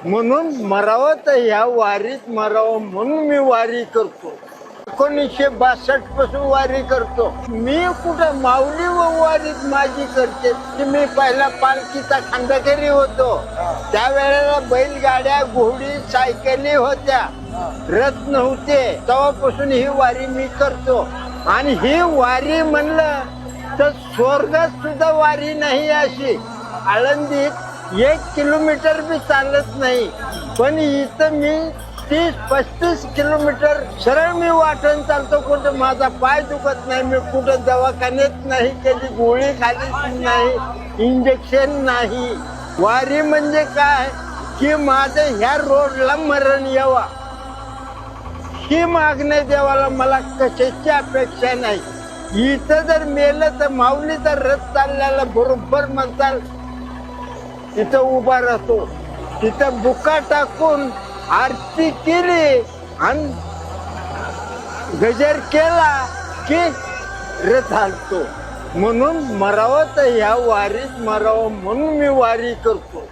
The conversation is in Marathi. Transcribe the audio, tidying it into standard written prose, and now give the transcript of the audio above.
म्हणून मरावं तर ह्या वारीत मरावं म्हणून मी वारी करतो. 1962 पासून वारी करतो. मी कुठं माऊली व वारीत माझी करते की मी पहिला पालखीचा खंडकरी होतो. त्यावेळेला बैलगाड्या घोडी सायकली होत्या, रथ नव्हते. तेव्हापासून ही वारी मी करतो. आणि ही वारी म्हणलं तर स्वर्गात सुद्धा वारी नाही अशी. आळंदीत 1 किलोमीटर बी चालत नाही, पण इथं मी 30-35 किलोमीटर सरळ मी वाटण चालतो. कुठं माझा पाय दुखत नाही, मी कुठं दवाखान्यात नाही, कधी गोळी खाली नाही, इंजेक्शन नाही. वारी म्हणजे काय की माझं ह्या रोडला मरण यावा ही मागण्या देवाला मला कशाची अपेक्षा नाही. इथं जर मेलं तर माऊलीचा रथ चालल्याला बरोबर म्हणताल तिथं उभा राहतो. तिथं बुका टाकून आरती केली आणि गजर केला की रथ हलतो. म्हणून मरावं तर ह्या वारीत मरावं म्हणून मी वारी करतो.